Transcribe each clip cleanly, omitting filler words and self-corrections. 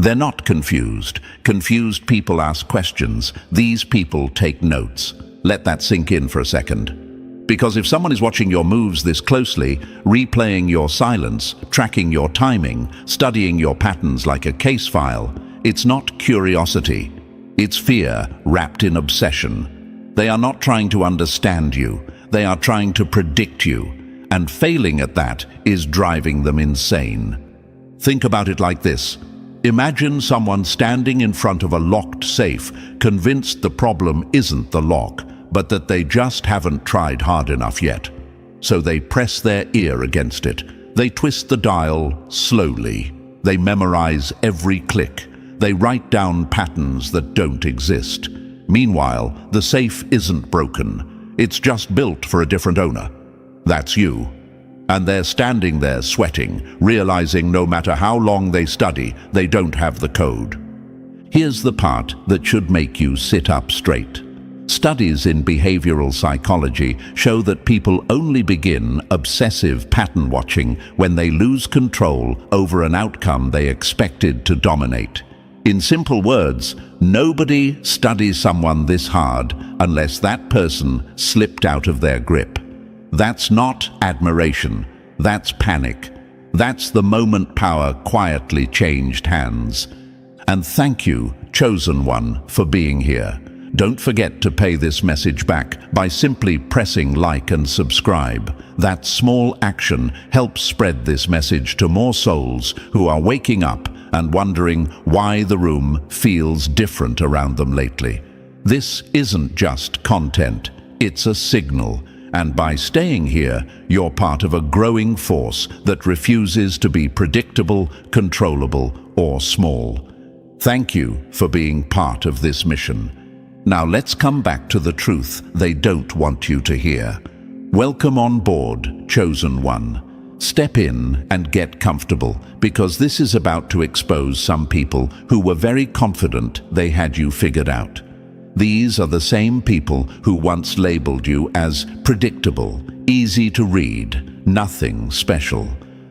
They're not confused. Confused people ask questions. These people take notes. Let that sink in for a second. Because if someone is watching your moves this closely, replaying your silence, tracking your timing, studying your patterns like a case file, it's not curiosity. It's fear wrapped in obsession. They are not trying to understand you. They are trying to predict you. And failing at that is driving them insane. Think about it like this. Imagine someone standing in front of a locked safe, convinced the problem isn't the lock, but that they just haven't tried hard enough yet. So they press their ear against it. They twist the dial slowly. They memorize every click. They write down patterns that don't exist. Meanwhile, the safe isn't broken. It's just built for a different owner. That's you. And they're standing there sweating, realizing no matter how long they study, they don't have the code. Here's the part that should make you sit up straight. Studies in behavioral psychology show that people only begin obsessive pattern watching when they lose control over an outcome they expected to dominate. In simple words, nobody studies someone this hard unless that person slipped out of their grip. That's not admiration. That's panic. That's the moment power quietly changed hands. And thank you, chosen one, for being here. Don't forget to pay this message back by simply pressing like and subscribe. That small action helps spread this message to more souls who are waking up and wondering why the room feels different around them lately. This isn't just content, it's a signal. And by staying here, you're part of a growing force that refuses to be predictable, controllable, or small. Thank you for being part of this mission. Now let's come back to the truth they don't want you to hear. Welcome on board, chosen one. Step in and get comfortable, because this is about to expose some people who were very confident they had you figured out. These are the same people who once labeled you as predictable, easy to read, nothing special.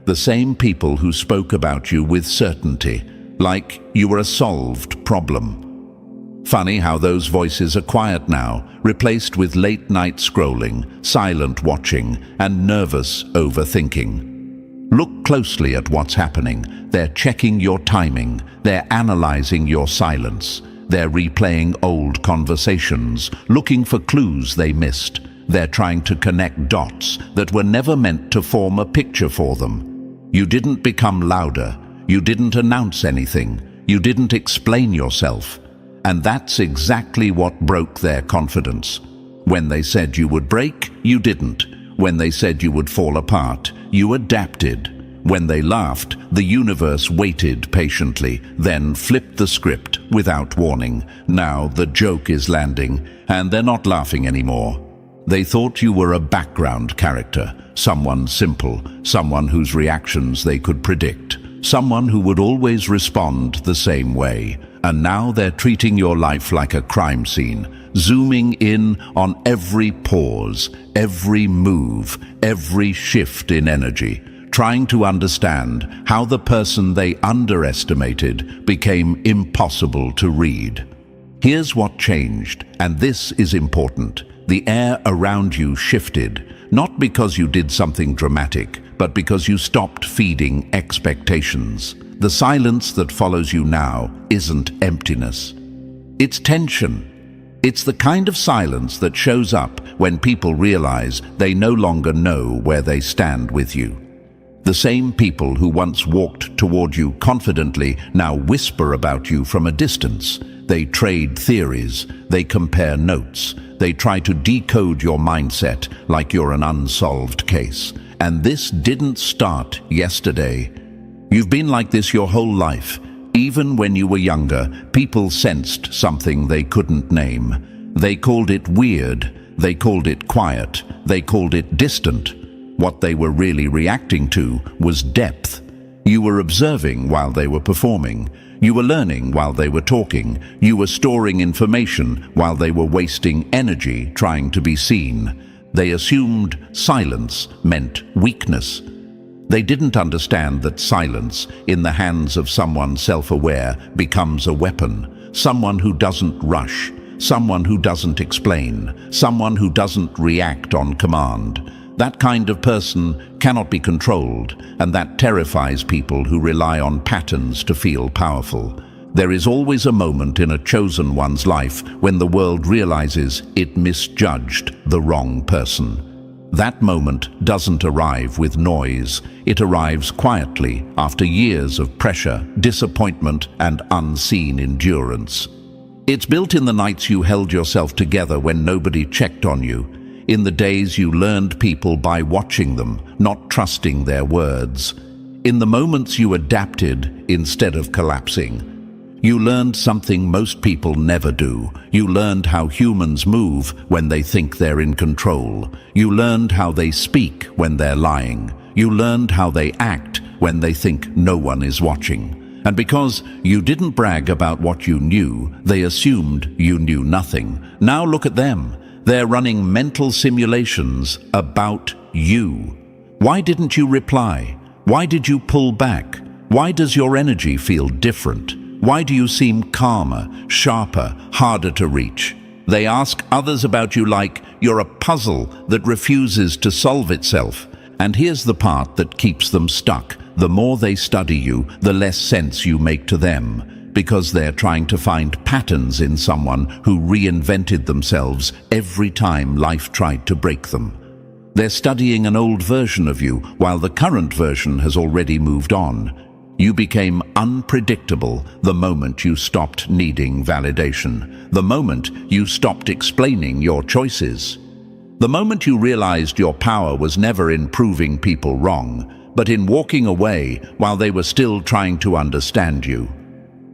The same people who spoke about you with certainty, like you were a solved problem. Funny how those voices are quiet now, replaced with late-night scrolling, silent watching, and nervous overthinking. Look closely at what's happening. They're checking your timing. They're analyzing your silence. They're replaying old conversations, looking for clues they missed. They're trying to connect dots that were never meant to form a picture for them. You didn't become louder. You didn't announce anything. You didn't explain yourself. And that's exactly what broke their confidence. When they said you would break, you didn't. When they said you would fall apart, you adapted. When they laughed, the universe waited patiently, then flipped the script without warning. Now the joke is landing, and they're not laughing anymore. They thought you were a background character, someone simple, someone whose reactions they could predict, someone who would always respond the same way. And now they're treating your life like a crime scene, zooming in on every pause, every move, every shift in energy, trying to understand how the person they underestimated became impossible to read. Here's what changed, and this is important. The air around you shifted, not because you did something dramatic, but because you stopped feeding expectations. The silence that follows you now isn't emptiness. It's tension. It's the kind of silence that shows up when people realize they no longer know where they stand with you. The same people who once walked toward you confidently now whisper about you from a distance. They trade theories. They compare notes. They try to decode your mindset like you're an unsolved case. And this didn't start yesterday. You've been like this your whole life. Even when you were younger, people sensed something they couldn't name. They called it weird. They called it quiet. They called it distant. What they were really reacting to was depth. You were observing while they were performing. You were learning while they were talking. You were storing information while they were wasting energy trying to be seen. They assumed silence meant weakness. They didn't understand that silence in the hands of someone self-aware becomes a weapon, someone who doesn't rush, someone who doesn't explain, someone who doesn't react on command. That kind of person cannot be controlled, and that terrifies people who rely on patterns to feel powerful. There is always a moment in a chosen one's life when the world realizes it misjudged the wrong person. That moment doesn't arrive with noise. It arrives quietly after years of pressure, disappointment, and unseen endurance. It's built in the nights you held yourself together when nobody checked on you, in the days you learned people by watching them, not trusting their words, in the moments you adapted instead of collapsing. You learned something most people never do. You learned how humans move when they think they're in control. You learned how they speak when they're lying. You learned how they act when they think no one is watching. And because you didn't brag about what you knew, they assumed you knew nothing. Now look at them. They're running mental simulations about you. Why didn't you reply? Why did you pull back? Why does your energy feel different? Why do you seem calmer, sharper, harder to reach? They ask others about you like you're a puzzle that refuses to solve itself. And here's the part that keeps them stuck. The more they study you, the less sense you make to them, because they're trying to find patterns in someone who reinvented themselves every time life tried to break them. They're studying an old version of you while the current version has already moved on. You became unpredictable the moment you stopped needing validation, the moment you stopped explaining your choices, the moment you realized your power was never in proving people wrong, but in walking away while they were still trying to understand you.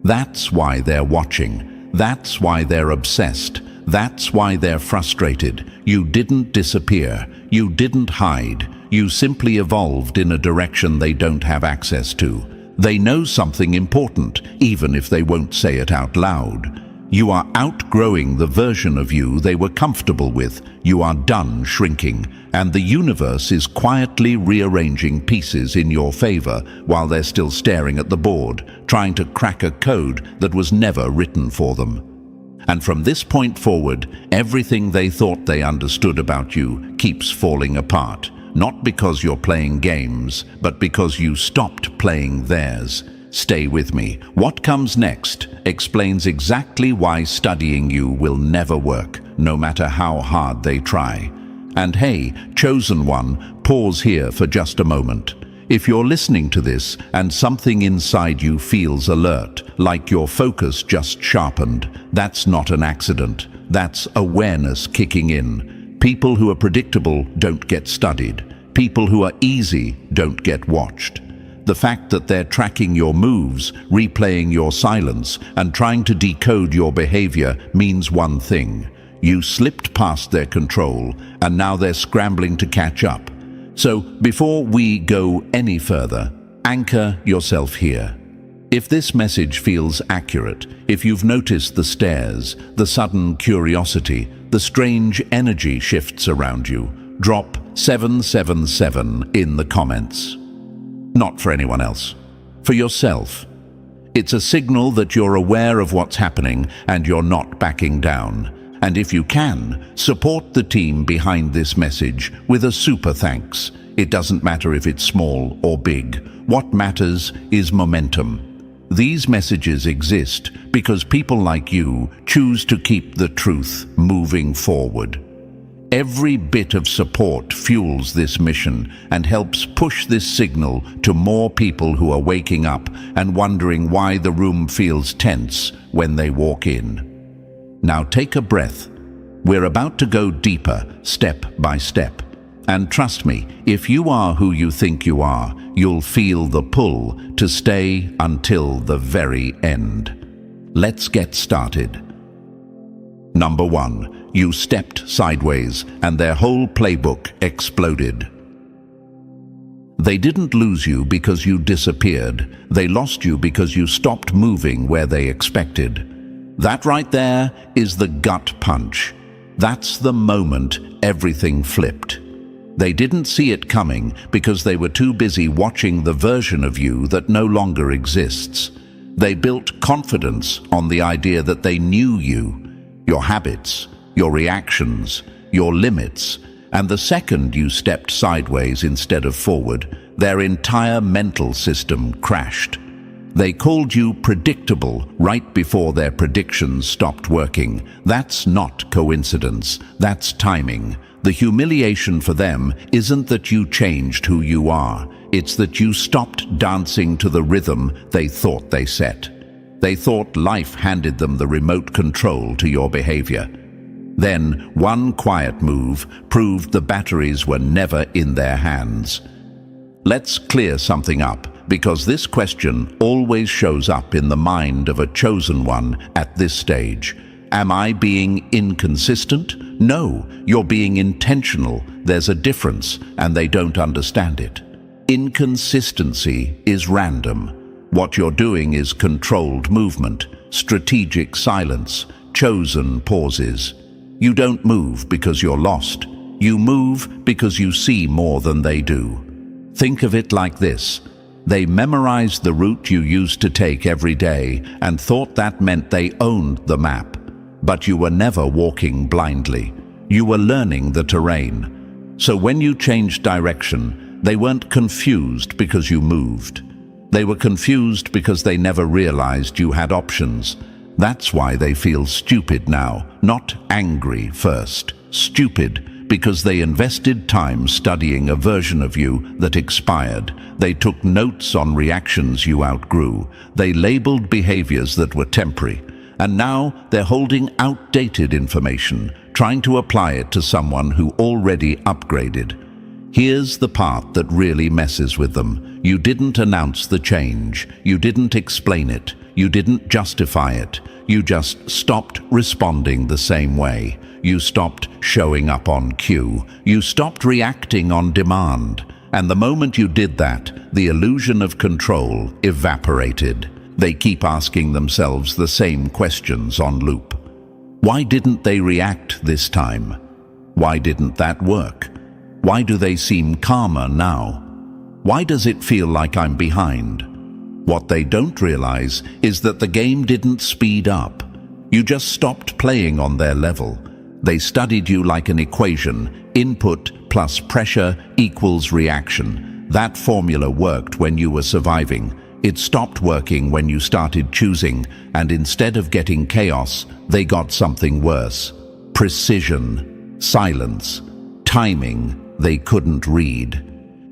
That's why they're watching. That's why they're obsessed. That's why they're frustrated. You didn't disappear. You didn't hide. You simply evolved in a direction they don't have access to. They know something important, even if they won't say it out loud. You are outgrowing the version of you they were comfortable with. You are done shrinking, and the universe is quietly rearranging pieces in your favor while they're still staring at the board, trying to crack a code that was never written for them. And from this point forward, everything they thought they understood about you keeps falling apart. Not because you're playing games, but because you stopped playing theirs. Stay with me. What comes next explains exactly why studying you will never work, no matter how hard they try. And hey, chosen one, pause here for just a moment. If you're listening to this and something inside you feels alert, like your focus just sharpened, that's not an accident. That's awareness kicking in. People who are predictable don't get studied. People who are easy don't get watched. The fact that they're tracking your moves, replaying your silence, and trying to decode your behavior means one thing. You slipped past their control, and now they're scrambling to catch up. So, before we go any further, anchor yourself here. If this message feels accurate, if you've noticed the stares, the sudden curiosity, the strange energy shifts around you, drop 777 in the comments. Not for anyone else, for yourself. It's a signal that you're aware of what's happening and you're not backing down. And if you can, support the team behind this message with a super thanks. It doesn't matter if it's small or big. What matters is momentum. These messages exist because people like you choose to keep the truth moving forward. Every bit of support fuels this mission and helps push this signal to more people who are waking up and wondering why the room feels tense when they walk in. Now take a breath. We're about to go deeper, step by step. And trust me, if you are who you think you are, you'll feel the pull to stay until the very end. Let's get started. Number 1. You stepped sideways, and their whole playbook exploded. They didn't lose you because you disappeared. They lost you because you stopped moving where they expected. That right there is the gut punch. That's the moment everything flipped. They didn't see it coming because they were too busy watching the version of you that no longer exists. They built confidence on the idea that they knew you, your habits, your reactions, your limits, and the second you stepped sideways instead of forward, their entire mental system crashed. They called you predictable right before their predictions stopped working. That's not coincidence, that's timing. The humiliation for them isn't that you changed who you are, it's that you stopped dancing to the rhythm they thought they set. They thought life handed them the remote control to your behavior. Then, one quiet move proved the batteries were never in their hands. Let's clear something up, because this question always shows up in the mind of a chosen one at this stage. Am I being inconsistent? No, you're being intentional. There's a difference, and they don't understand it. Inconsistency is random. What you're doing is controlled movement, strategic silence, chosen pauses. You don't move because you're lost. You move because you see more than they do. Think of it like this. They memorized the route you used to take every day and thought that meant they owned the map. But you were never walking blindly. You were learning the terrain. So when you changed direction, they weren't confused because you moved. They were confused because they never realized you had options. That's why they feel stupid now, not angry first. Stupid because they invested time studying a version of you that expired. They took notes on reactions you outgrew. They labeled behaviors that were temporary. And now they're holding outdated information, trying to apply it to someone who already upgraded. Here's the part that really messes with them. You didn't announce the change. You didn't explain it. You didn't justify it. You just stopped responding the same way. You stopped showing up on cue. You stopped reacting on demand. And the moment you did that, the illusion of control evaporated. They keep asking themselves the same questions on loop. Why didn't they react this time? Why didn't that work? Why do they seem calmer now? Why does it feel like I'm behind? What they don't realize is that the game didn't speed up. You just stopped playing on their level. They studied you like an equation. Input plus pressure equals reaction. That formula worked when you were surviving. It stopped working when you started choosing, and instead of getting chaos, they got something worse. Precision, silence, timing they couldn't read.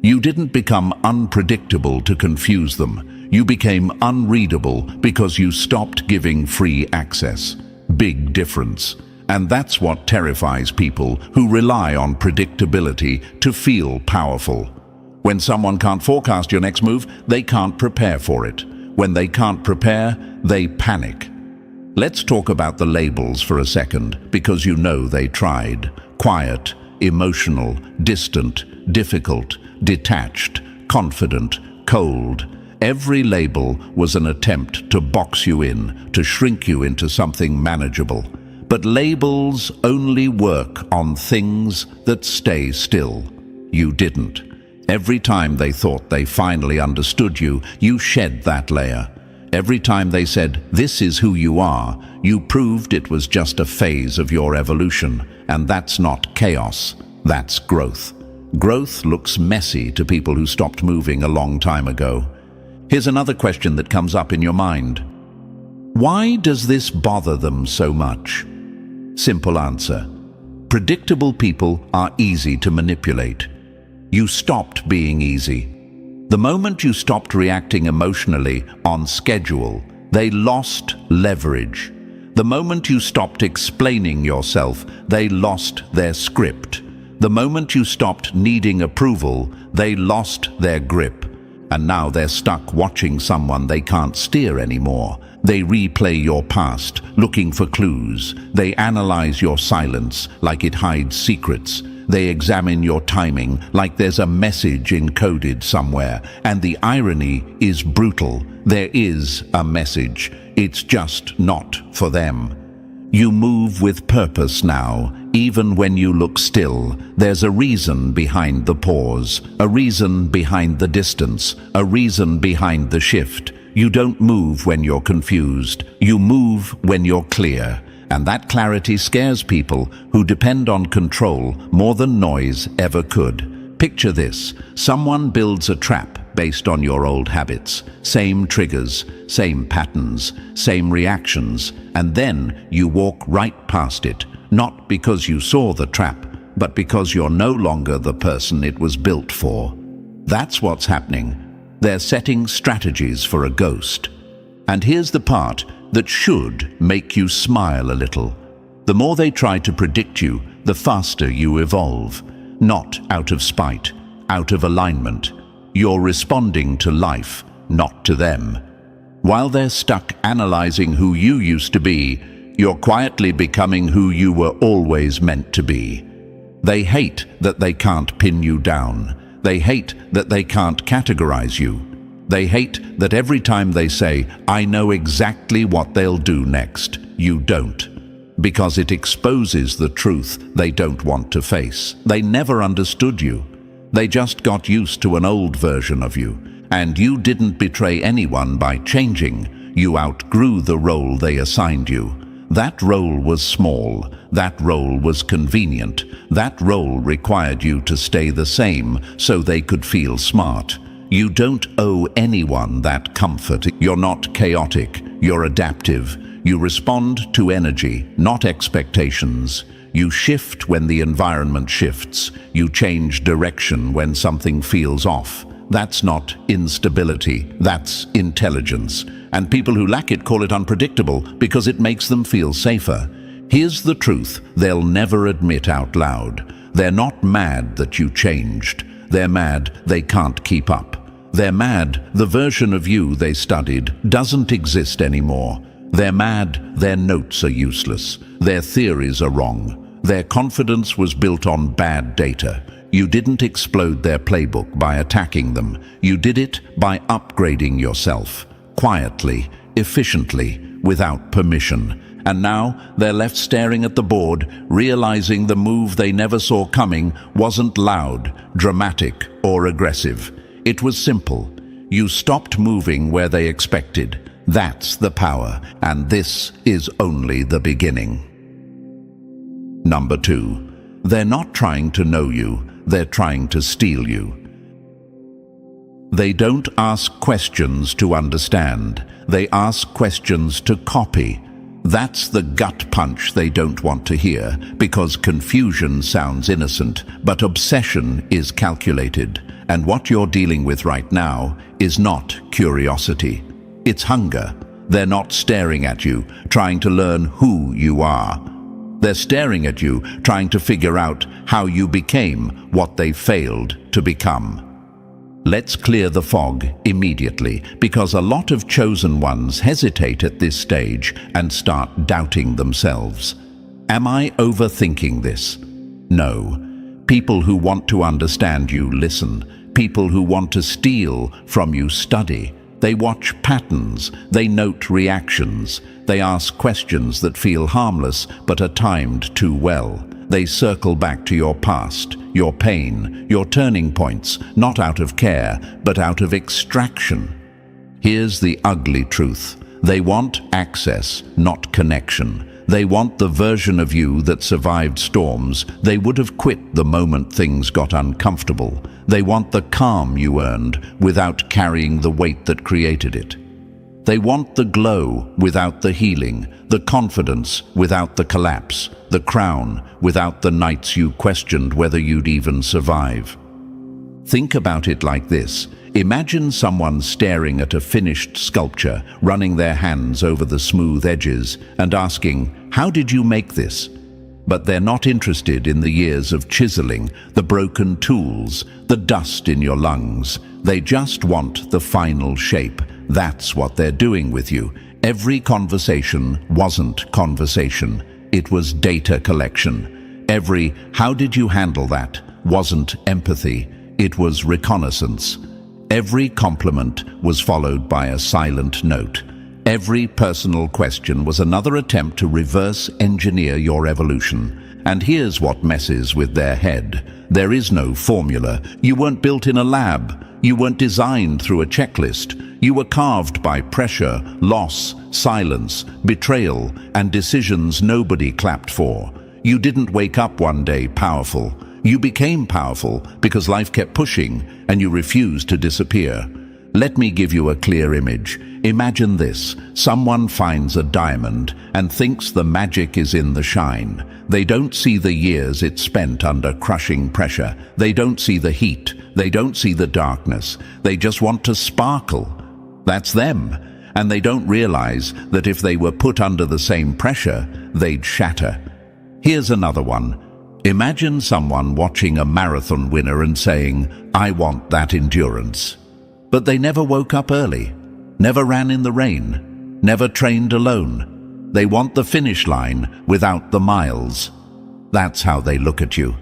You didn't become unpredictable to confuse them. You became unreadable because you stopped giving free access. Big difference. And that's what terrifies people who rely on predictability to feel powerful. When someone can't forecast your next move, they can't prepare for it. When they can't prepare, they panic. Let's talk about the labels for a second, because you know they tried. Quiet, emotional, distant, difficult, detached, confident, cold. Every label was an attempt to box you in, to shrink you into something manageable. But labels only work on things that stay still. You didn't. Every time they thought they finally understood you, you shed that layer. Every time they said, "This is who you are," you proved it was just a phase of your evolution. And that's not chaos, that's growth. Growth looks messy to people who stopped moving a long time ago. Here's another question that comes up in your mind. Why does this bother them so much? Simple answer. Predictable people are easy to manipulate. You stopped being easy. The moment you stopped reacting emotionally on schedule, they lost leverage. The moment you stopped explaining yourself, they lost their script. The moment you stopped needing approval, they lost their grip. And now they're stuck watching someone they can't steer anymore. They replay your past, looking for clues. They analyze your silence like it hides secrets. They examine your timing like there's a message encoded somewhere. And the irony is brutal. There is a message. It's just not for them. You move with purpose now, even when you look still, there's a reason behind the pause, a reason behind the distance, a reason behind the shift. You don't move when you're confused. You move when you're clear. And that clarity scares people who depend on control more than noise ever could. Picture this. Someone builds a trap based on your old habits. Same triggers, same patterns, same reactions. And then you walk right past it. Not because you saw the trap, but because you're no longer the person it was built for. That's what's happening. They're setting strategies for a ghost. And here's the part that should make you smile a little. The more they try to predict you, the faster you evolve. Not out of spite, out of alignment. You're responding to life, not to them. While they're stuck analyzing who you used to be, you're quietly becoming who you were always meant to be. They hate that they can't pin you down. They hate that they can't categorize you. They hate that every time they say, "I know exactly what they'll do next," you don't. Because it exposes the truth they don't want to face. They never understood you. They just got used to an old version of you. And you didn't betray anyone by changing. You outgrew the role they assigned you. That role was small. That role was convenient. That role required you to stay the same so they could feel smart. You don't owe anyone that comfort. You're not chaotic. You're adaptive. You respond to energy, not expectations. You shift when the environment shifts. You change direction when something feels off. That's not instability. That's intelligence. And people who lack it call it unpredictable because it makes them feel safer. Here's the truth they'll never admit out loud. They're not mad that you changed. They're mad they can't keep up. They're mad the version of you they studied doesn't exist anymore. They're mad their notes are useless. Their theories are wrong. Their confidence was built on bad data. You didn't explode their playbook by attacking them. You did it by upgrading yourself. Quietly, efficiently, without permission. And now they're left staring at the board, realizing the move they never saw coming wasn't loud, dramatic, or aggressive. It was simple. You stopped moving where they expected. That's the power, and this is only the beginning. Number 2. They're not trying to know you, they're trying to steal you. They don't ask questions to understand. They ask questions to copy. That's the gut punch they don't want to hear, because confusion sounds innocent, but obsession is calculated. And what you're dealing with right now is not curiosity. It's hunger. They're not staring at you, trying to learn who you are. They're staring at you, trying to figure out how you became what they failed to become. Let's clear the fog immediately, because a lot of chosen ones hesitate at this stage and start doubting themselves. Am I overthinking this? No. People who want to understand you listen. People who want to steal from you study. They watch patterns. They note reactions. They ask questions that feel harmless but are timed too well. They circle back to your past, your pain, your turning points, not out of care, but out of extraction. Here's the ugly truth. They want access, not connection. They want the version of you that survived storms. They would have quit the moment things got uncomfortable. They want the calm you earned without carrying the weight that created it. They want the glow without the healing, the confidence without the collapse, the crown without the nights you questioned whether you'd even survive. Think about it like this. Imagine someone staring at a finished sculpture, running their hands over the smooth edges and asking, "How did you make this?" But they're not interested in the years of chiseling, the broken tools, the dust in your lungs. They just want the final shape. That's what they're doing with you. Every conversation wasn't conversation. It was data collection. Every "how did you handle that?" wasn't empathy. It was reconnaissance. Every compliment was followed by a silent note. Every personal question was another attempt to reverse engineer your evolution. And here's what messes with their head. There is no formula. You weren't built in a lab. You weren't designed through a checklist. You were carved by pressure, loss, silence, betrayal, and decisions nobody clapped for. You didn't wake up one day powerful. You became powerful because life kept pushing and you refused to disappear. Let me give you a clear image. Imagine this. Someone finds a diamond and thinks the magic is in the shine. They don't see the years it spent under crushing pressure. They don't see the heat. They don't see the darkness. They just want to sparkle. That's them. And they don't realize that if they were put under the same pressure, they'd shatter. Here's another one. Imagine someone watching a marathon winner and saying, "I want that endurance." But they never woke up early, never ran in the rain, never trained alone. They want the finish line without the miles. That's how they look at you.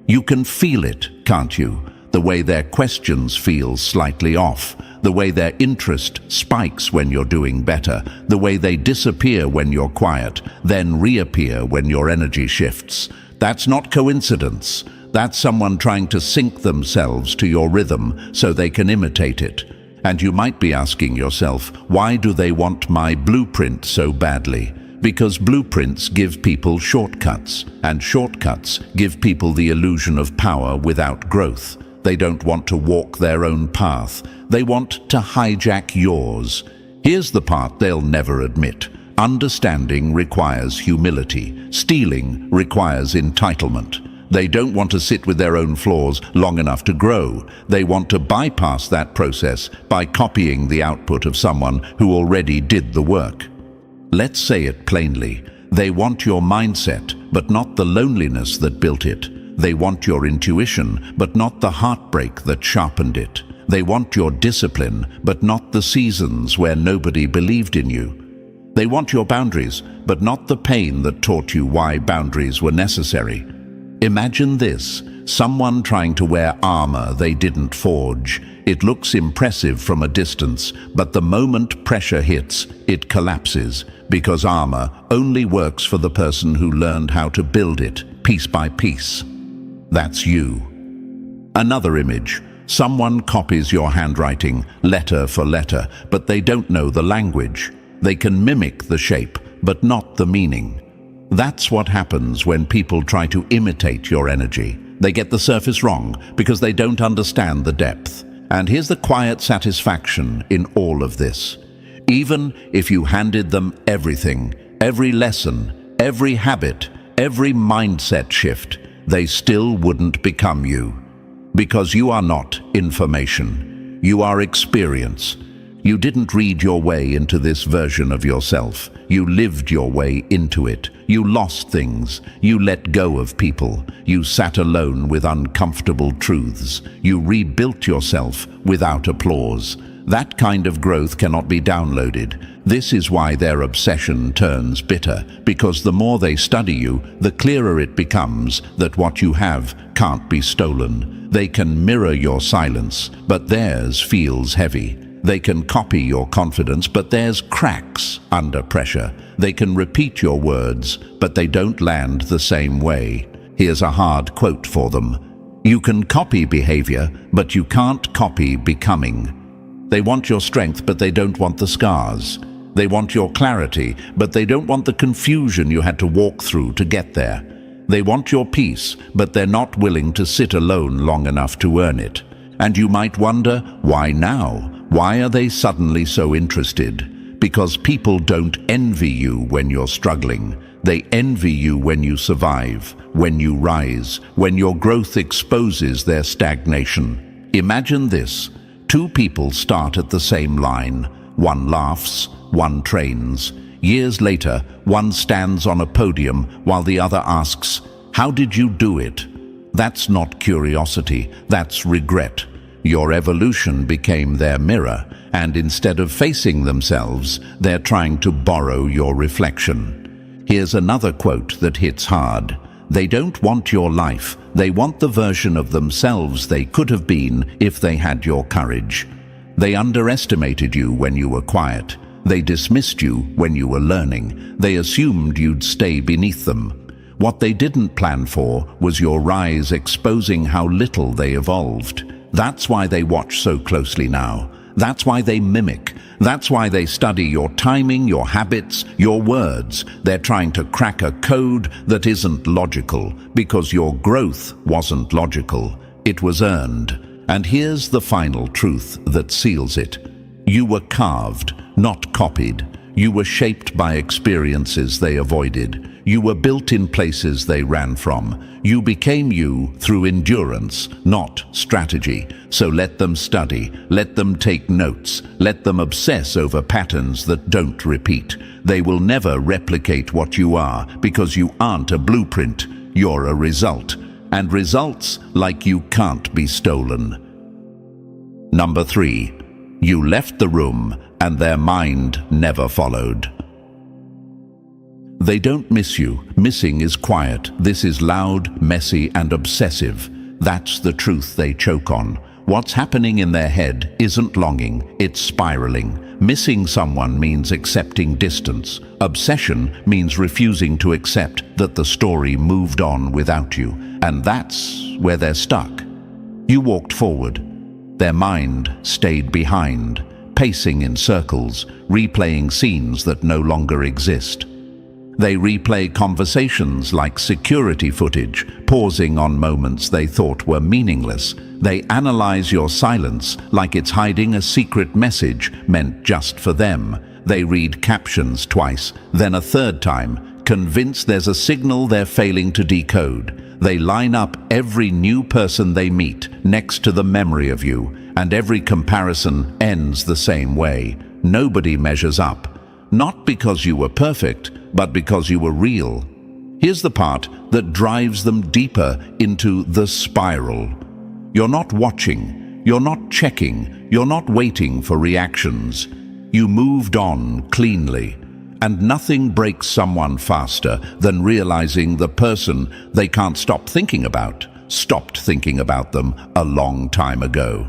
You can feel it, can't you? The way their questions feel slightly off, the way their interest spikes when you're doing better, the way they disappear when you're quiet, then reappear when your energy shifts. That's not coincidence. That's someone trying to sync themselves to your rhythm so they can imitate it. And you might be asking yourself, why do they want my blueprint so badly? Because blueprints give people shortcuts, and shortcuts give people the illusion of power without growth. They don't want to walk their own path. They want to hijack yours. Here's the part they'll never admit. Understanding requires humility. Stealing requires entitlement. They don't want to sit with their own flaws long enough to grow. They want to bypass that process by copying the output of someone who already did the work. Let's say it plainly. They want your mindset, but not the loneliness that built it. They want your intuition, but not the heartbreak that sharpened it. They want your discipline, but not the seasons where nobody believed in you. They want your boundaries, but not the pain that taught you why boundaries were necessary. Imagine this, someone trying to wear armor they didn't forge. It looks impressive from a distance, but the moment pressure hits, it collapses, because armor only works for the person who learned how to build it, piece by piece. That's you. Another image. Someone copies your handwriting, letter for letter, but they don't know the language. They can mimic the shape, but not the meaning. That's what happens when people try to imitate your energy. They get the surface wrong because they don't understand the depth. And here's the quiet satisfaction in all of this. Even if you handed them everything, every lesson, every habit, every mindset shift, they still wouldn't become you. Because you are not information. You are experience. You didn't read your way into this version of yourself. You lived your way into it. You lost things. You let go of people. You sat alone with uncomfortable truths. You rebuilt yourself without applause. That kind of growth cannot be downloaded. This is why their obsession turns bitter, because the more they study you, the clearer it becomes that what you have can't be stolen. They can mirror your silence, but theirs feels heavy. They can copy your confidence, but theirs cracks under pressure. They can repeat your words, but they don't land the same way. Here's a hard quote for them. You can copy behavior, but you can't copy becoming. They want your strength, but they don't want the scars. They want your clarity, but they don't want the confusion you had to walk through to get there. They want your peace, but they're not willing to sit alone long enough to earn it. And you might wonder, why now? Why are they suddenly so interested? Because people don't envy you when you're struggling. They envy you when you survive, when you rise, when your growth exposes their stagnation. Imagine this. Two people start at the same line. One laughs, one trains. Years later, one stands on a podium while the other asks, "How did you do it?" That's not curiosity, that's regret. Your evolution became their mirror, and instead of facing themselves, they're trying to borrow your reflection. Here's another quote that hits hard. They don't want your life, they want the version of themselves they could have been if they had your courage. They underestimated you when you were quiet. They dismissed you when you were learning. They assumed you'd stay beneath them. What they didn't plan for was your rise, exposing how little they evolved. That's why they watch so closely now. That's why they mimic. That's why they study your timing, your habits, your words. They're trying to crack a code that isn't logical, because your growth wasn't logical. It was earned. And here's the final truth that seals it. You were carved, not copied. You were shaped by experiences they avoided. You were built in places they ran from. You became you through endurance, not strategy. So let them study, let them take notes, let them obsess over patterns that don't repeat. They will never replicate what you are, because you aren't a blueprint, you're a result. And results like you can't be stolen. Number 3. You left the room and their mind never followed. They don't miss you. Missing is quiet. This is loud, messy, and obsessive. That's the truth they choke on. What's happening in their head isn't longing, it's spiraling. Missing someone means accepting distance. Obsession means refusing to accept that the story moved on without you. And that's where they're stuck. You walked forward. Their mind stayed behind, pacing in circles, replaying scenes that no longer exist. They replay conversations like security footage, pausing on moments they thought were meaningless. They analyze your silence like it's hiding a secret message meant just for them. They read captions twice, then a third time, convinced there's a signal they're failing to decode. They line up every new person they meet next to the memory of you, and every comparison ends the same way. Nobody measures up. Not because you were perfect, but because you were real. Here's the part that drives them deeper into the spiral. You're not watching, you're not checking, you're not waiting for reactions. You moved on cleanly. And nothing breaks someone faster than realizing the person they can't stop thinking about stopped thinking about them a long time ago.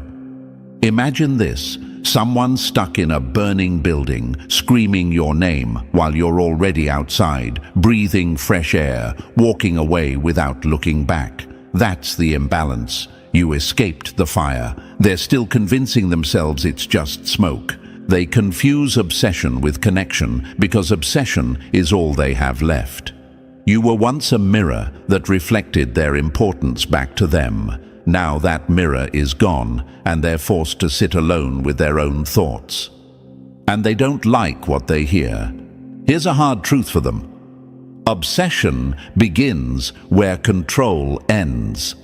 Imagine this. Someone stuck in a burning building, screaming your name while you're already outside, breathing fresh air, walking away without looking back. That's the imbalance. You escaped the fire. They're still convincing themselves it's just smoke. They confuse obsession with connection because obsession is all they have left. You were once a mirror that reflected their importance back to them. Now that mirror is gone, and they're forced to sit alone with their own thoughts. And they don't like what they hear. Here's a hard truth for them. Obsession begins where control ends.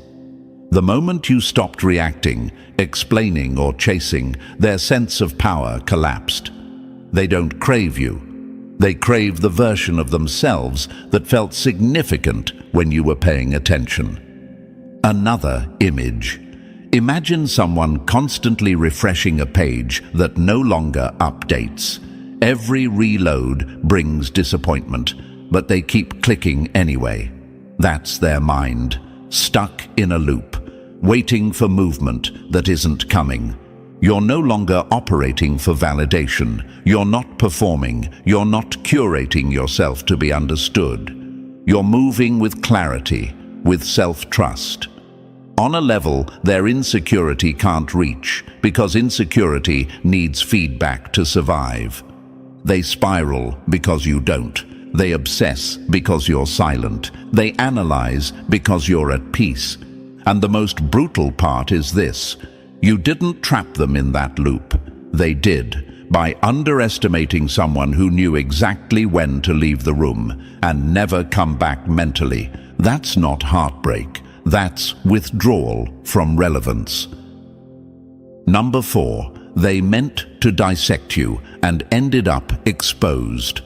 The moment you stopped reacting, explaining, or chasing, their sense of power collapsed. They don't crave you. They crave the version of themselves that felt significant when you were paying attention. Another image. Imagine someone constantly refreshing a page that no longer updates. Every reload brings disappointment, but they keep clicking anyway. That's their mind, stuck in a loop, waiting for movement that isn't coming. You're no longer operating for validation. You're not performing. You're not curating yourself to be understood. You're moving with clarity, with self-trust. On a level their insecurity can't reach, because insecurity needs feedback to survive. They spiral because you don't. They obsess because you're silent. They analyze because you're at peace. And the most brutal part is this. You didn't trap them in that loop. They did, by underestimating someone who knew exactly when to leave the room and never come back mentally. That's not heartbreak. That's withdrawal from relevance. Number 4, they meant to dissect you and ended up exposed.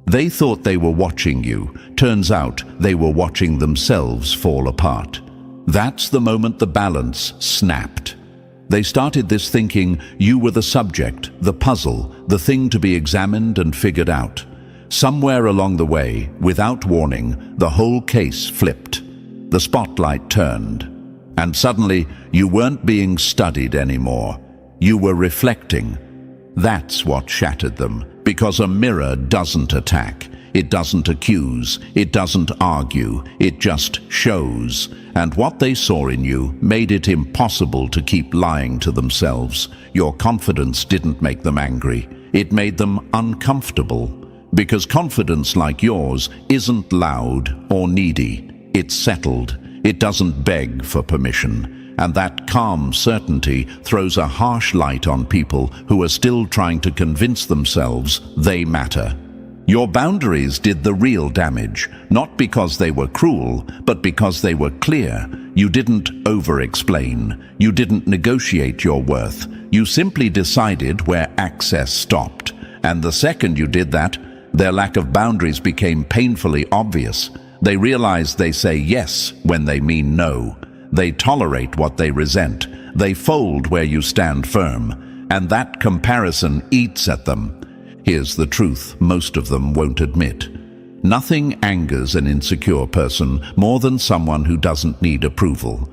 They thought they were watching you. Turns out they were watching themselves fall apart. That's the moment the balance snapped. They started this thinking you were the subject, the puzzle, the thing to be examined and figured out. Somewhere along the way, without warning, the whole case flipped. The spotlight turned. And suddenly, you weren't being studied anymore. You were reflecting. That's what shattered them, because a mirror doesn't attack. It doesn't accuse, it doesn't argue, it just shows. And what they saw in you made it impossible to keep lying to themselves. Your confidence didn't make them angry, it made them uncomfortable. Because confidence like yours isn't loud or needy, it's settled, it doesn't beg for permission. And that calm certainty throws a harsh light on people who are still trying to convince themselves they matter. Your boundaries did the real damage, not because they were cruel, but because they were clear. You didn't over-explain. You didn't negotiate your worth. You simply decided where access stopped. And the second you did that, their lack of boundaries became painfully obvious. They realized they say yes when they mean no. They tolerate what they resent. They fold where you stand firm. And that comparison eats at them. Here's the truth most of them won't admit. Nothing angers an insecure person more than someone who doesn't need approval.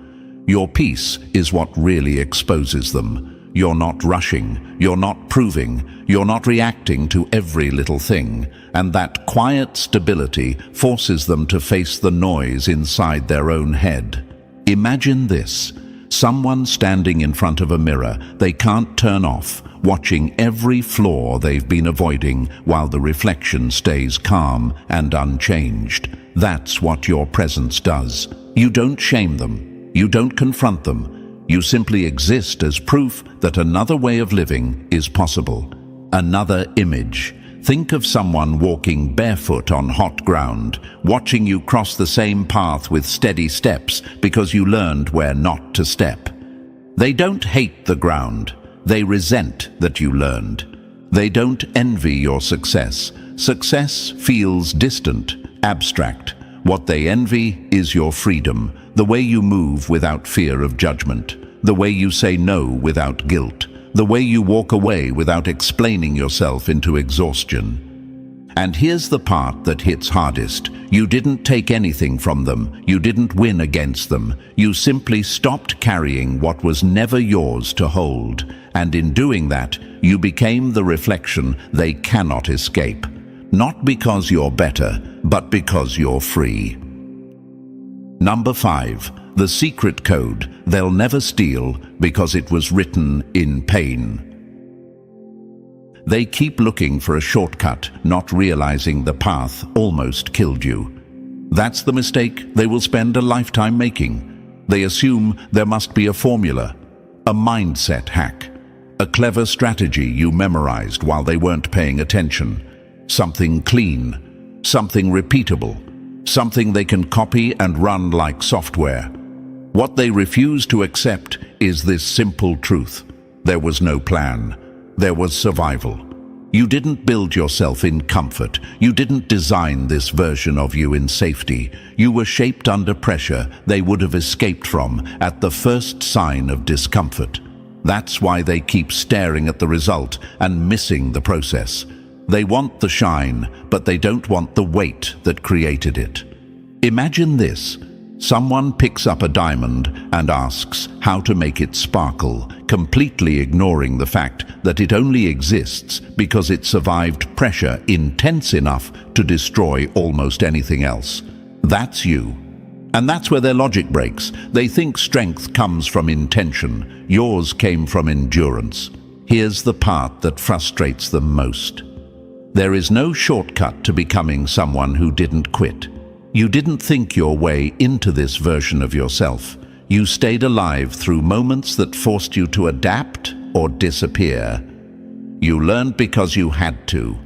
Your peace is what really exposes them. You're not rushing, you're not proving, you're not reacting to every little thing. And that quiet stability forces them to face the noise inside their own head. Imagine this, someone standing in front of a mirror they can't turn off, watching every flaw they've been avoiding while the reflection stays calm and unchanged. That's what your presence does. You don't shame them. You don't confront them. You simply exist as proof that another way of living is possible. Another image. Think of someone walking barefoot on hot ground, watching you cross the same path with steady steps because you learned where not to step. They don't hate the ground. They resent that you learned. They don't envy your success. Success feels distant, abstract. What they envy is your freedom, the way you move without fear of judgment, the way you say no without guilt, the way you walk away without explaining yourself into exhaustion. And here's the part that hits hardest. You didn't take anything from them. You didn't win against them. You simply stopped carrying what was never yours to hold. And in doing that, you became the reflection they cannot escape. Not because you're better, but because you're free. Number 5. The secret code they'll never steal because it was written in pain. They keep looking for a shortcut, not realizing the path almost killed you. That's the mistake they will spend a lifetime making. They assume there must be a formula, a mindset hack, a clever strategy you memorized while they weren't paying attention. Something clean, something repeatable, something they can copy and run like software. What they refuse to accept is this simple truth. There was no plan. There was survival. You didn't build yourself in comfort. You didn't design this version of you in safety. You were shaped under pressure they would have escaped from at the first sign of discomfort. That's why they keep staring at the result and missing the process. They want the shine, but they don't want the weight that created it. Imagine this. Someone picks up a diamond and asks how to make it sparkle, completely ignoring the fact that it only exists because it survived pressure intense enough to destroy almost anything else. That's you. And that's where their logic breaks. They think strength comes from intention. Yours came from endurance. Here's the part that frustrates them most. There is no shortcut to becoming someone who didn't quit. You didn't think your way into this version of yourself. You stayed alive through moments that forced you to adapt or disappear. You learned because you had to.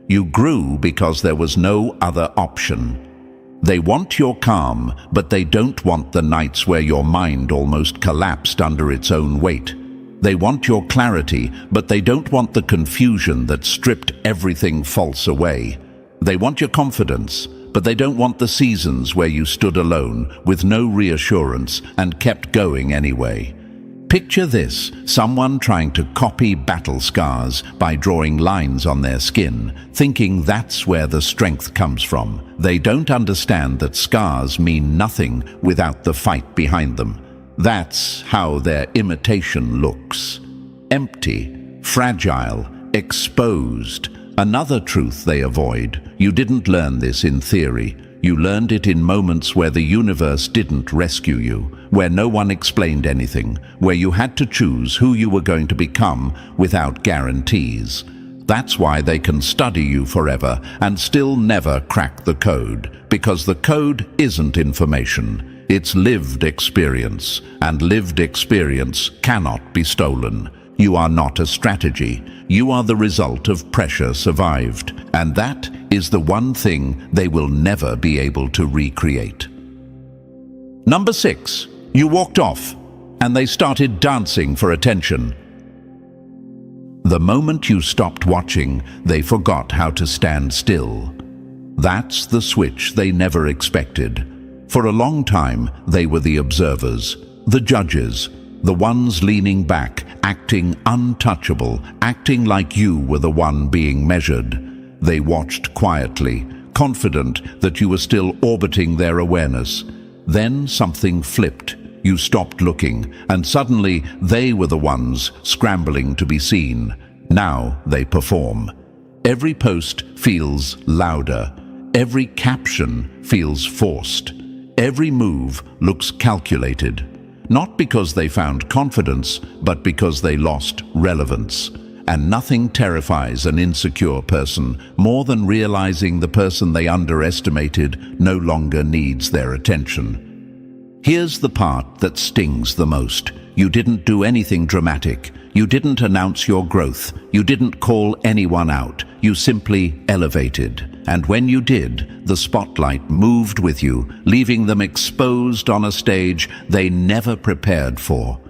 You grew because there was no other option. They want your calm, but they don't want the nights where your mind almost collapsed under its own weight. They want your clarity, but they don't want the confusion that stripped everything false away. They want your confidence, but they don't want the seasons where you stood alone with no reassurance and kept going anyway. Picture this, someone trying to copy battle scars by drawing lines on their skin, thinking that's where the strength comes from. They don't understand that scars mean nothing without the fight behind them. That's how their imitation looks. Empty, fragile, exposed. Another truth they avoid. You didn't learn this in theory. You learned it in moments where the universe didn't rescue you, where no one explained anything, where you had to choose who you were going to become without guarantees. That's why they can study you forever and still never crack the code, because the code isn't information. It's lived experience, and lived experience cannot be stolen. You are not a strategy. You are the result of pressure survived, and that is the one thing they will never be able to recreate. Number 6. You walked off, and they started dancing for attention. The moment you stopped watching, they forgot how to stand still. That's the switch they never expected. For a long time, they were the observers, the judges, the ones leaning back, acting untouchable, acting like you were the one being measured. They watched quietly, confident that you were still orbiting their awareness. Then something flipped. You stopped looking, and suddenly they were the ones scrambling to be seen. Now they perform. Every post feels louder. Every caption feels forced. Every move looks calculated. Not because they found confidence, but because they lost relevance. And nothing terrifies an insecure person more than realizing the person they underestimated no longer needs their attention. Here's the part that stings the most. You didn't do anything dramatic. You didn't announce your growth. You didn't call anyone out. You simply elevated. And when you did, the spotlight moved with you, leaving them exposed on a stage they never prepared for.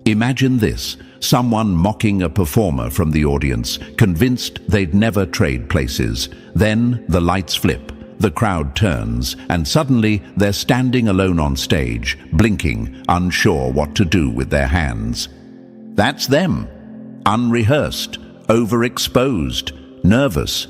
Imagine this, someone mocking a performer from the audience, convinced they'd never trade places. Then the lights flip, the crowd turns, and suddenly they're standing alone on stage, blinking, unsure what to do with their hands. That's them, unrehearsed, overexposed, nervous.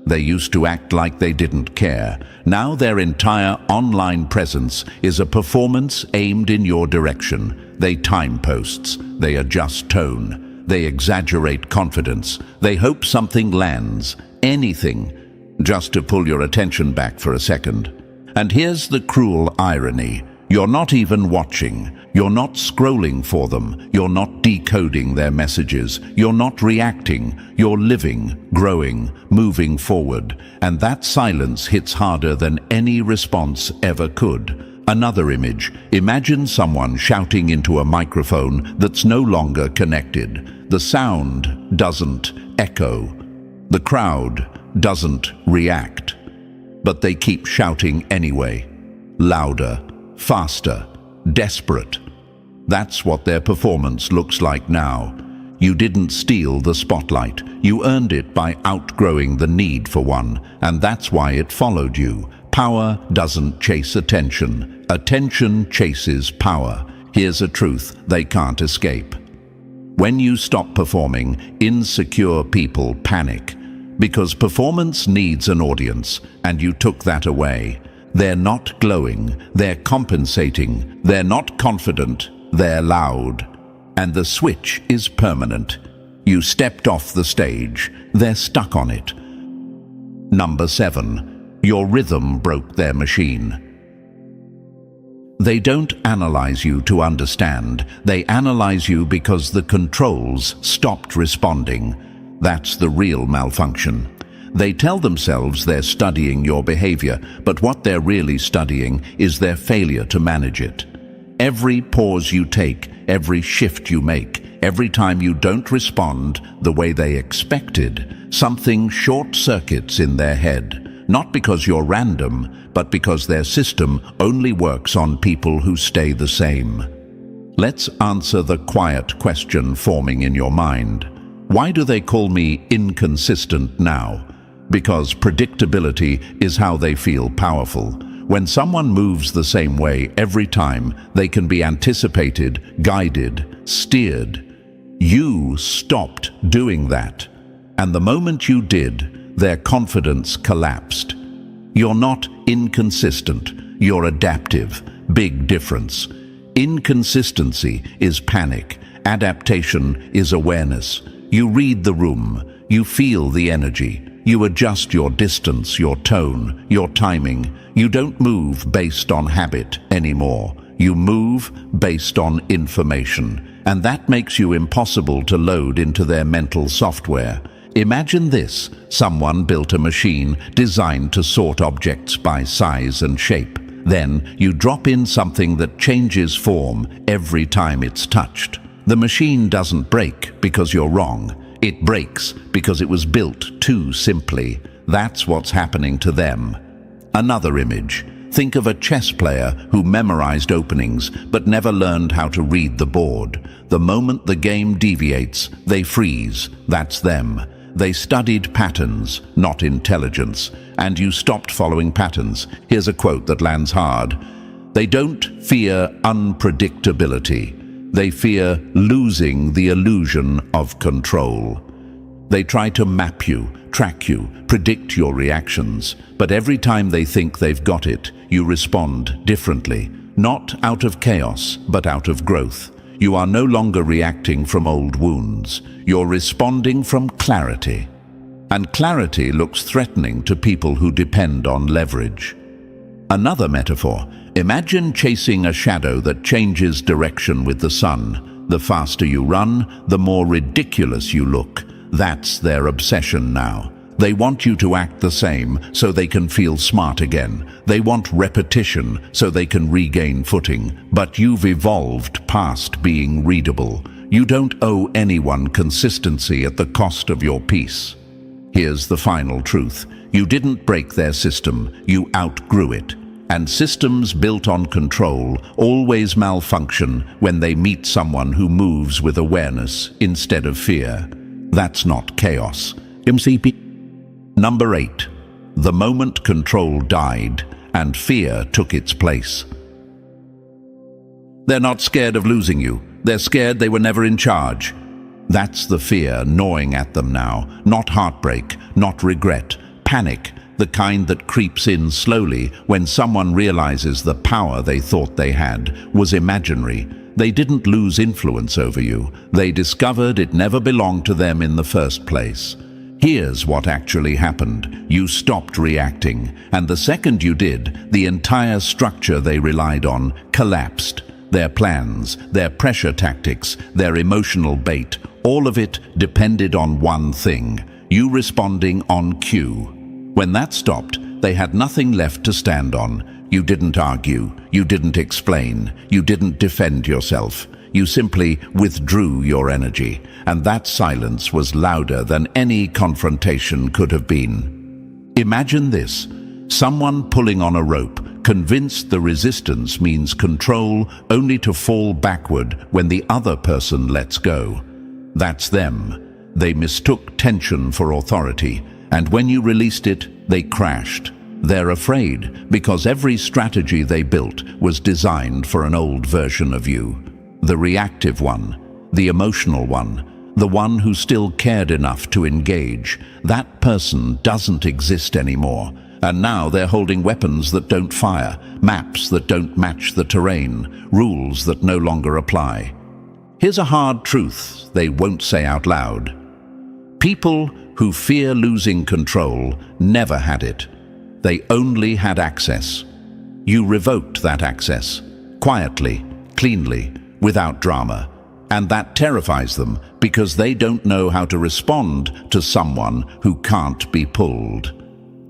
They used to act like they didn't care. Now their entire online presence is a performance aimed in your direction. They time posts, they adjust tone, they exaggerate confidence, they hope something lands, anything, just to pull your attention back for a second. And here's the cruel irony. You're not even watching. You're not scrolling for them. You're not decoding their messages. You're not reacting. You're living, growing, moving forward. And that silence hits harder than any response ever could. Another image. Imagine someone shouting into a microphone that's no longer connected. The sound doesn't echo. The crowd doesn't react. But they keep shouting anyway. Louder, faster, desperate. That's what their performance looks like now. You didn't steal the spotlight. You earned it by outgrowing the need for one, and that's why it followed you. Power doesn't chase attention. Attention chases power. Here's a truth they can't escape. When you stop performing, insecure people panic, because performance needs an audience, and you took that away. They're not glowing, they're compensating, they're not confident, they're loud. And the switch is permanent. You stepped off the stage, they're stuck on it. Number 7. Your rhythm broke their machine. They don't analyze you to understand, they analyze you because the controls stopped responding. That's the real malfunction. They tell themselves they're studying your behavior, but what they're really studying is their failure to manage it. Every pause you take, every shift you make, every time you don't respond the way they expected, something short-circuits in their head. Not because you're random, but because their system only works on people who stay the same. Let's answer the quiet question forming in your mind. Why do they call me inconsistent now? Because predictability is how they feel powerful. When someone moves the same way every time, they can be anticipated, guided, steered. You stopped doing that. And the moment you did, their confidence collapsed. You're not inconsistent, you're adaptive. Big difference. Inconsistency is panic. Adaptation is awareness. You read the room. You feel the energy. You adjust your distance, your tone, your timing. You don't move based on habit anymore. You move based on information, and that makes you impossible to load into their mental software. Imagine this: someone built a machine designed to sort objects by size and shape. Then you drop in something that changes form every time it's touched. The machine doesn't break because you're wrong. It breaks because it was built too simply. That's what's happening to them. Another image. Think of a chess player who memorized openings but never learned how to read the board. The moment the game deviates, they freeze. That's them. They studied patterns, not intelligence, and you stopped following patterns. Here's a quote that lands hard. They don't fear unpredictability. They fear losing the illusion of control. They try to map you, track you, predict your reactions, but every time they think they've got it, you respond differently, not out of chaos, but out of growth. You are no longer reacting from old wounds. You're responding from clarity. And clarity looks threatening to people who depend on leverage. Another metaphor. Imagine chasing a shadow that changes direction with the sun. The faster you run, the more ridiculous you look. That's their obsession now. They want you to act the same so they can feel smart again. They want repetition so they can regain footing. But you've evolved past being readable. You don't owe anyone consistency at the cost of your peace. Here's the final truth. You didn't break their system, you outgrew it. And systems built on control always malfunction when they meet someone who moves with awareness instead of fear. That's not chaos. MCP. Number 8. The moment control died and fear took its place. They're not scared of losing you. They're scared they were never in charge. That's the fear gnawing at them now. Not heartbreak, not regret. Panic, the kind that creeps in slowly when someone realizes the power they thought they had was imaginary. They didn't lose influence over you. They discovered it never belonged to them in the first place. Here's what actually happened. You stopped reacting, and the second you did, the entire structure they relied on collapsed. Their plans, their pressure tactics, their emotional bait, all of it depended on one thing: you responding on cue. When that stopped, they had nothing left to stand on. You didn't argue, you didn't explain, you didn't defend yourself. You simply withdrew your energy, and that silence was louder than any confrontation could have been. Imagine this: someone pulling on a rope, convinced the resistance means control, only to fall backward when the other person lets go. That's them. They mistook tension for authority, and when you released it, they crashed. They're afraid because every strategy they built was designed for an old version of you. The reactive one, the emotional one, the one who still cared enough to engage. That person doesn't exist anymore. And now they're holding weapons that don't fire, maps that don't match the terrain, rules that no longer apply. Here's a hard truth they won't say out loud. People who fear losing control never had it. They only had access. You revoked that access, quietly, cleanly, without drama. And that terrifies them because they don't know how to respond to someone who can't be pulled.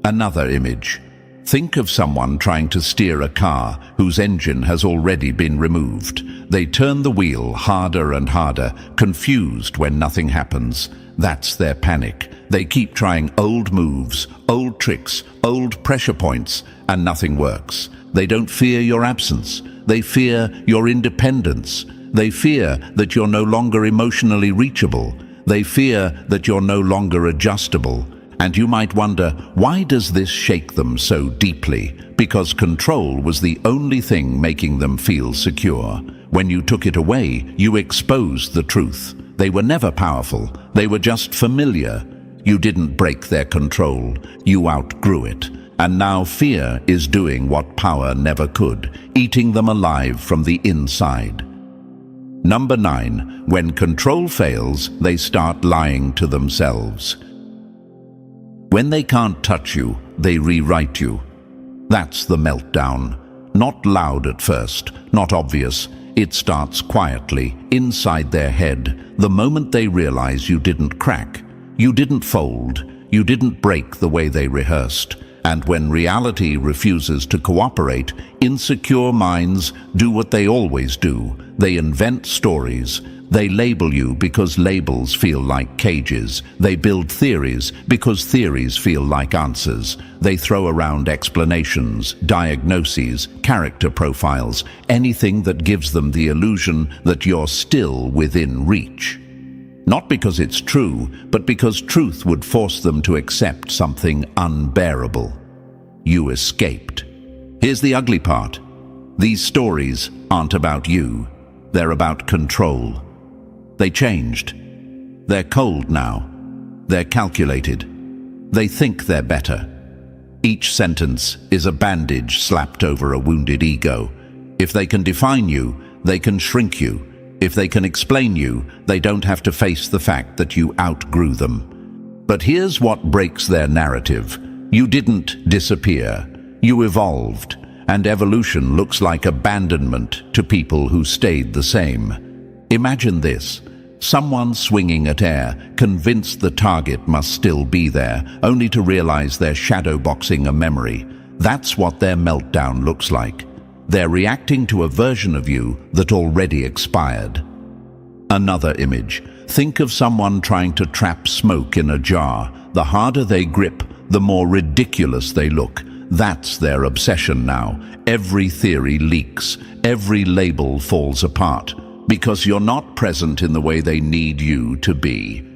Another image. Think of someone trying to steer a car whose engine has already been removed. They turn the wheel harder and harder, confused when nothing happens. That's their panic. They keep trying old moves, old tricks, old pressure points, and nothing works. They don't fear your absence. They fear your independence. They fear that you're no longer emotionally reachable. They fear that you're no longer adjustable. And you might wonder, why does this shake them so deeply? Because control was the only thing making them feel secure. When you took it away, you exposed the truth. They were never powerful. They were just familiar. You didn't break their control. You outgrew it. And now fear is doing what power never could, eating them alive from the inside. Number 9. When control fails, they start lying to themselves. When they can't touch you, they rewrite you. That's the meltdown. Not loud at first, not obvious. It starts quietly, inside their head, the moment they realize you didn't crack, you didn't fold, you didn't break the way they rehearsed. And when reality refuses to cooperate, insecure minds do what they always do. They invent stories. They label you because labels feel like cages. They build theories because theories feel like answers. They throw around explanations, diagnoses, character profiles, anything that gives them the illusion that you're still within reach. Not because it's true, but because truth would force them to accept something unbearable. You escaped. Here's the ugly part. These stories aren't about you. They're about control. They changed. They're cold now. They're calculated. They think they're better. Each sentence is a bandage slapped over a wounded ego. If they can define you, they can shrink you. If they can explain you, they don't have to face the fact that you outgrew them. But here's what breaks their narrative. You didn't disappear. You evolved. And evolution looks like abandonment to people who stayed the same. Imagine this. Someone swinging at air, convinced the target must still be there, only to realize they're shadowboxing a memory. That's what their meltdown looks like. They're reacting to a version of you that already expired. Another image. Think of someone trying to trap smoke in a jar. The harder they grip, the more ridiculous they look. That's their obsession now. Every theory leaks. Every label falls apart. Because you're not present in the way they need you to be.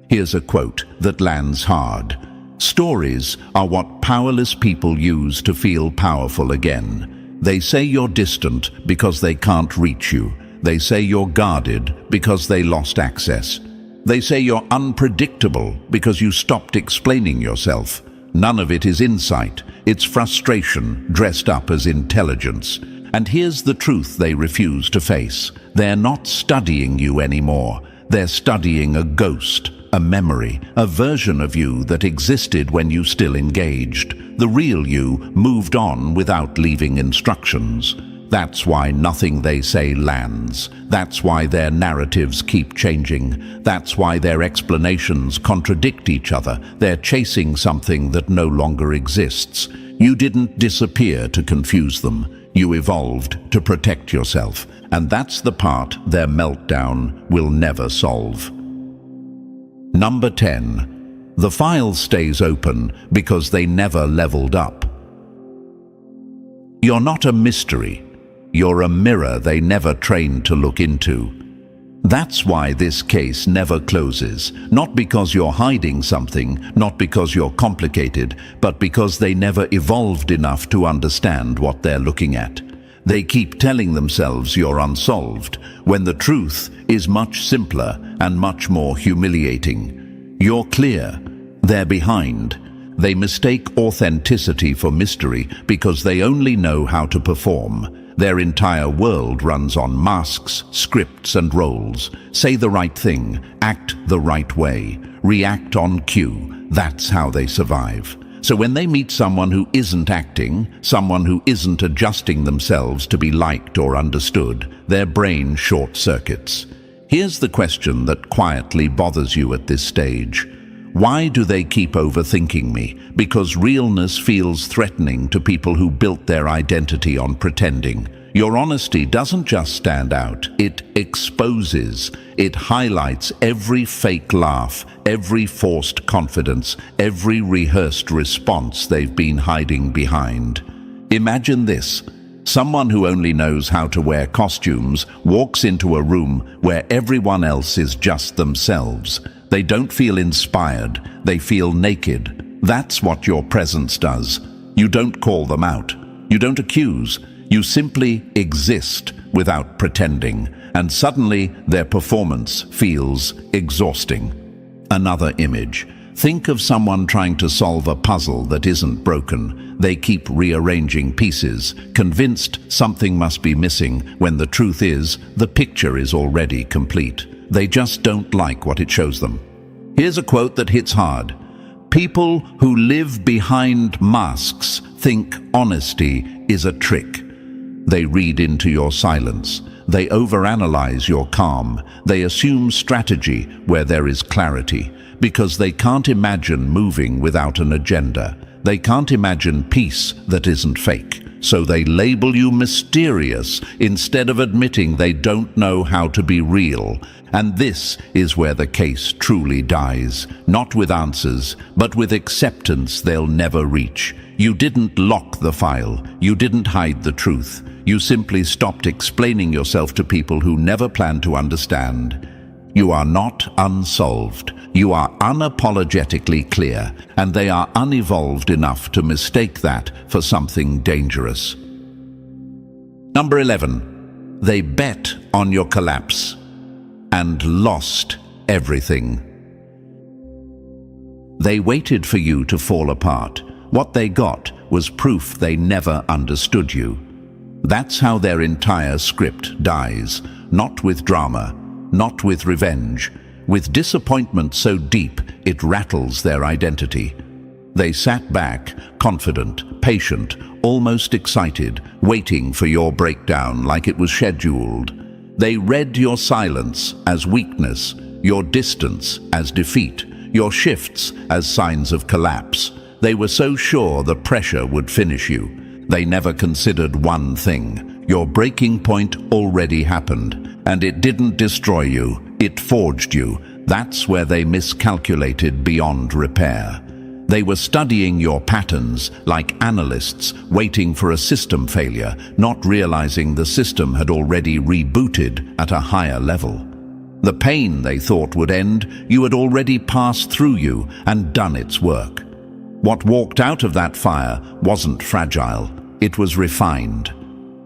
Here's a quote that lands hard. Stories are what powerless people use to feel powerful again. They say you're distant because they can't reach you. They say you're guarded because they lost access. They say you're unpredictable because you stopped explaining yourself. None of it is insight. It's frustration dressed up as intelligence. And here's the truth they refuse to face. They're not studying you anymore. They're studying a ghost, a memory, a version of you that existed when you still engaged. The real you moved on without leaving instructions. That's why nothing they say lands. That's why their narratives keep changing. That's why their explanations contradict each other. They're chasing something that no longer exists. You didn't disappear to confuse them. You evolved to protect yourself. And that's the part their meltdown will never solve. Number 10. The file stays open because they never leveled up. You're not a mystery. You're a mirror they never trained to look into. That's why this case never closes. Not because you're hiding something, not because you're complicated, but because they never evolved enough to understand what they're looking at. They keep telling themselves you're unsolved, when the truth is much simpler and much more humiliating. You're clear. They're behind. They mistake authenticity for mystery because they only know how to perform. Their entire world runs on masks, scripts, and roles. Say the right thing, act the right way, react on cue. That's how they survive. So when they meet someone who isn't acting, someone who isn't adjusting themselves to be liked or understood, their brain short-circuits. Here's the question that quietly bothers you at this stage. Why do they keep overthinking me? Because realness feels threatening to people who built their identity on pretending. Your honesty doesn't just stand out, it exposes. It highlights every fake laugh, every forced confidence, every rehearsed response they've been hiding behind. Imagine this. Someone who only knows how to wear costumes walks into a room where everyone else is just themselves. They don't feel inspired, they feel naked. That's what your presence does. You don't call them out. You don't accuse. You simply exist without pretending. And suddenly their performance feels exhausting. Another image. Think of someone trying to solve a puzzle that isn't broken. They keep rearranging pieces, convinced something must be missing when the truth is the picture is already complete. They just don't like what it shows them. Here's a quote that hits hard. People who live behind masks think honesty is a trick. They read into your silence. They overanalyze your calm. They assume strategy where there is clarity, because they can't imagine moving without an agenda. They can't imagine peace that isn't fake. So they label you mysterious instead of admitting they don't know how to be real. And this is where the case truly dies, not with answers, but with acceptance they'll never reach. You didn't lock the file. You didn't hide the truth. You simply stopped explaining yourself to people who never planned to understand. You are not unsolved. You are unapologetically clear, and they are unevolved enough to mistake that for something dangerous. Number 11. They bet on your collapse and lost everything. They waited for you to fall apart. What they got was proof they never understood you. That's how their entire script dies, not with drama, not with revenge, with disappointment so deep it rattles their identity. They sat back, confident, patient, almost excited, waiting for your breakdown like it was scheduled. They read your silence as weakness, your distance as defeat, your shifts as signs of collapse. They were so sure the pressure would finish you. They never considered one thing. Your breaking point already happened, and it didn't destroy you, it forged you. That's where they miscalculated beyond repair. They were studying your patterns like analysts waiting for a system failure, not realizing the system had already rebooted at a higher level. The pain they thought would end, you had already passed through you and done its work. What walked out of that fire wasn't fragile, it was refined.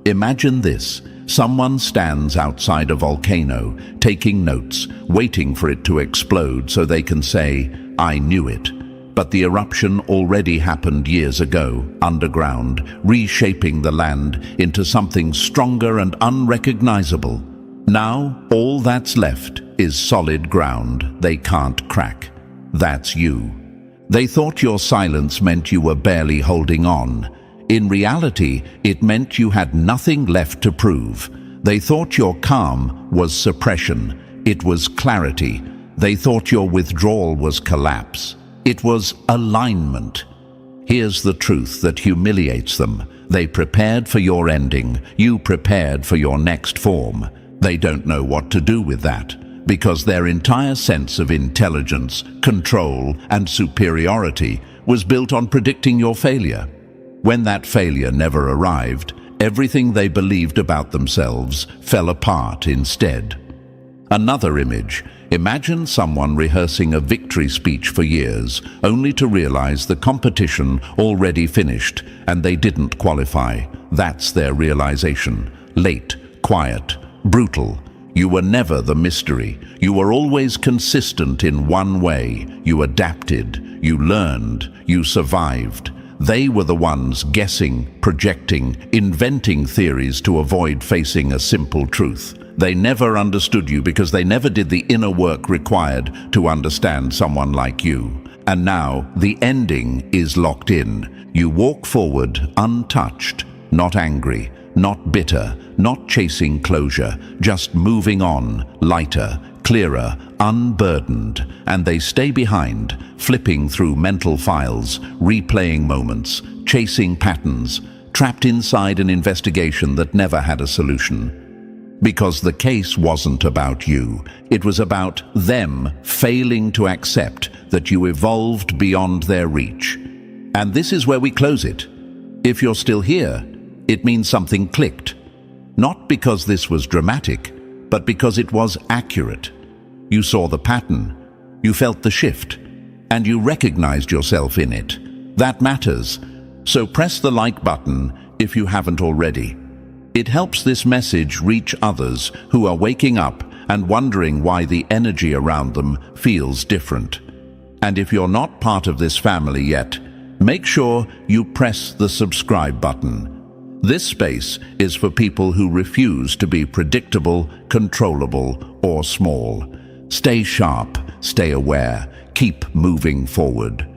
Imagine this. Someone stands outside a volcano, taking notes, waiting for it to explode so they can say, "I knew it." But the eruption already happened years ago, underground, reshaping the land into something stronger and unrecognizable. Now, all that's left is solid ground they can't crack. That's you. They thought your silence meant you were barely holding on. In reality, it meant you had nothing left to prove. They thought your calm was suppression. It was clarity. They thought your withdrawal was collapse. It was alignment. Here's the truth that humiliates them. They prepared for your ending. You prepared for your next form. They don't know what to do with that, because their entire sense of intelligence, control, and superiority was built on predicting your failure. When that failure never arrived, everything they believed about themselves fell apart instead. Another image. Imagine someone rehearsing a victory speech for years, only to realize the competition already finished and they didn't qualify. That's their realization. Late, quiet, brutal. You were never the mystery. You were always consistent in one way. You adapted, you learned, you survived. They were the ones guessing, projecting, inventing theories to avoid facing a simple truth. They never understood you because they never did the inner work required to understand someone like you. And now the ending is locked in. You walk forward untouched, not angry, not bitter, not chasing closure, just moving on, lighter, clearer, unburdened, and they stay behind, flipping through mental files, replaying moments, chasing patterns, trapped inside an investigation that never had a solution. Because the case wasn't about you, it was about them failing to accept that you evolved beyond their reach. And this is where we close it. If you're still here, it means something clicked. Not because this was dramatic, but because it was accurate. You saw the pattern, you felt the shift, and you recognized yourself in it. That matters. So press the like button if you haven't already. It helps this message reach others who are waking up and wondering why the energy around them feels different. And if you're not part of this family yet, make sure you press the subscribe button. This space is for people who refuse to be predictable, controllable, or small. Stay sharp, stay aware, keep moving forward.